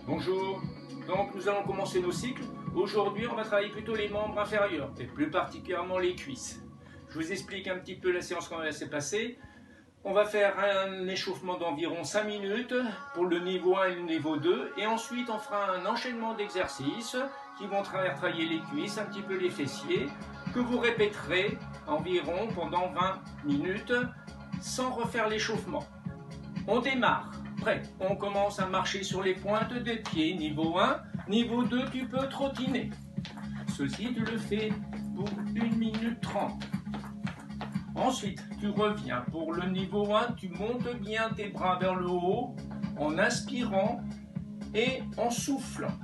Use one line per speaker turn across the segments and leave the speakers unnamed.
Bonjour, donc nous allons commencer nos cycles. Aujourd'hui on va travailler plutôt les membres inférieurs et plus particulièrement les cuisses. Je vous explique un petit peu la séance qu'on va laisser passer. On va faire un échauffement d'environ 5 minutes pour le niveau 1 et le niveau 2 et ensuite on fera un enchaînement d'exercices qui vont travailler les cuisses, un petit peu les fessiers, que vous répéterez environ pendant 20 minutes sans refaire l'échauffement. On démarre. Prêt, on commence à marcher sur les pointes des pieds, niveau 1, niveau 2, tu peux trottiner. Ceci, tu le fais pour 1 minute 30. Ensuite, tu reviens. Pour le niveau 1, tu montes bien tes bras vers le haut en inspirant et en soufflant.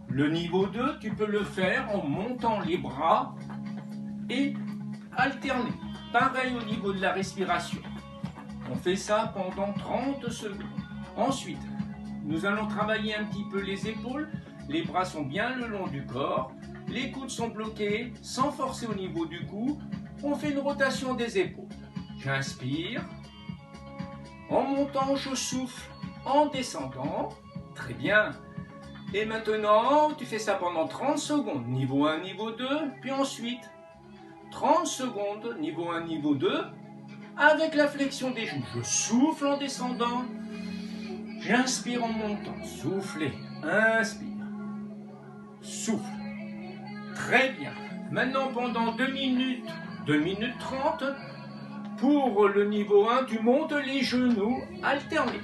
Le niveau 2, tu peux le faire en montant les bras et alterner. Pareil au niveau de la respiration. On fait ça pendant 30 secondes. Ensuite, nous allons travailler un petit peu les épaules. Les bras sont bien le long du corps. Les coudes sont bloqués sans forcer au niveau du cou. On fait une rotation des épaules. J'inspire. En montant, je souffle. En descendant. Très bien. Et maintenant, tu fais ça pendant 30 secondes. Niveau 1, niveau 2. Puis ensuite, 30 secondes. Niveau 1, niveau 2. Avec la flexion des genoux, je souffle en descendant, j'inspire en montant, soufflez, inspire, souffle. Très bien. Maintenant, pendant 2 minutes 30, pour le niveau 1, tu montes les genoux alternés.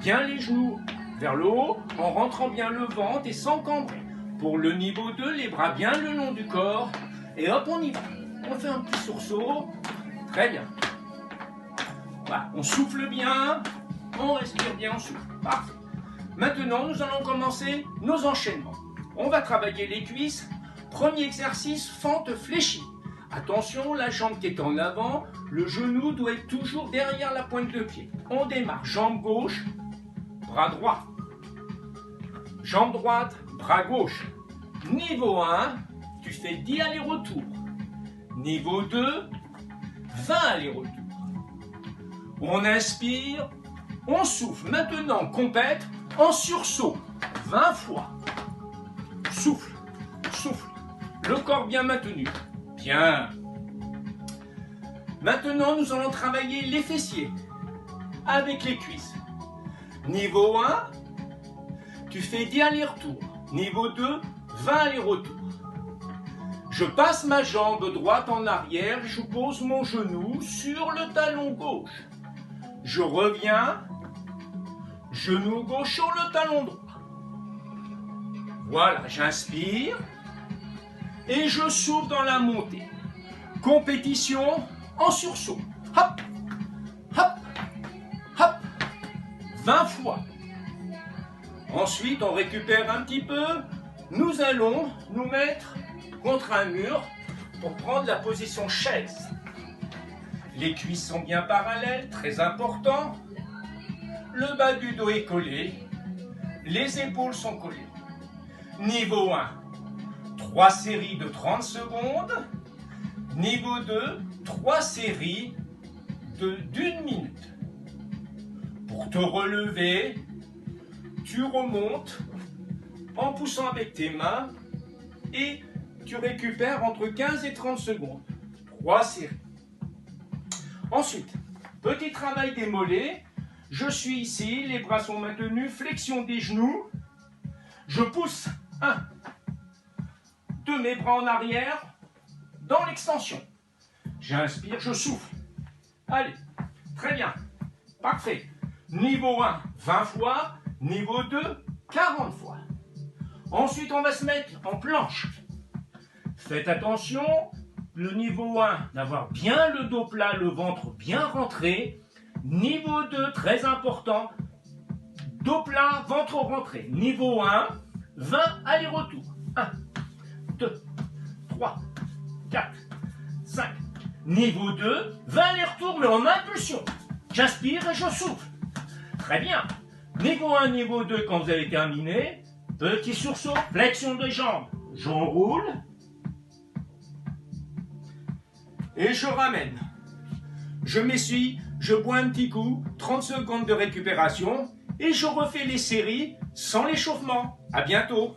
Bien les genoux vers le haut, en rentrant bien le ventre et sans cambrer. Pour le niveau 2, les bras bien le long du corps, et hop, on y va. On fait un petit sursaut. Très bien. Voilà, on souffle bien, on respire bien, on souffle. Parfait. Maintenant, nous allons commencer nos enchaînements. On va travailler les cuisses. Premier exercice, fente fléchie. Attention, la jambe qui est en avant, le genou doit être toujours derrière la pointe de pied. On démarre, jambe gauche, bras droit. Jambe droite, bras gauche. Niveau 1, tu fais 10 allers-retours. Niveau 2, 20 allers-retours. On inspire, on souffle. Maintenant, compète en sursaut, 20 fois. Souffle, souffle. Le corps bien maintenu. Bien. Maintenant, nous allons travailler les fessiers avec les cuisses. Niveau 1, tu fais 10 allers-retours. Niveau 2, 20 allers-retours. Je passe ma jambe droite en arrière, je pose mon genou sur le talon gauche. Je reviens, genou gauche sur le talon droit. Voilà, j'inspire et je souffle dans la montée. Compétition en sursaut. Hop, hop, hop, 20 fois. Ensuite, on récupère un petit peu. Nous allons nous mettre contre un mur pour prendre la position chaise. Les cuisses sont bien parallèles, très important. Le bas du dos est collé. Les épaules sont collées. Niveau 1, 3 séries de 30 secondes. Niveau 2, 3 séries d'1 minute. Pour te relever, tu remontes en poussant avec tes mains et tu récupères entre 15 et 30 secondes. 3 séries. Ensuite, petit travail des mollets. Je suis ici, les bras sont maintenus, flexion des genoux. Je pousse 1, 2 mes bras en arrière dans l'extension. J'inspire, je souffle. Allez, très bien, parfait. Niveau 1, 20 fois. Niveau 2, 40 fois. Ensuite, on va se mettre en planche. Faites attention. Le niveau 1, d'avoir bien le dos plat, le ventre bien rentré. Niveau 2, très important, dos plat, ventre rentré. Niveau 1, 20 allers-retours. 1, 2, 3, 4, 5. Niveau 2, 20 allers-retours, mais en impulsion. J'inspire et je souffle. Très bien. Niveau 1, niveau 2, quand vous avez terminé, petit sursaut, flexion des jambes. J'enroule. Et je ramène. Je m'essuie, je bois un petit coup, 30 secondes de récupération et je refais les séries sans l'échauffement. À bientôt!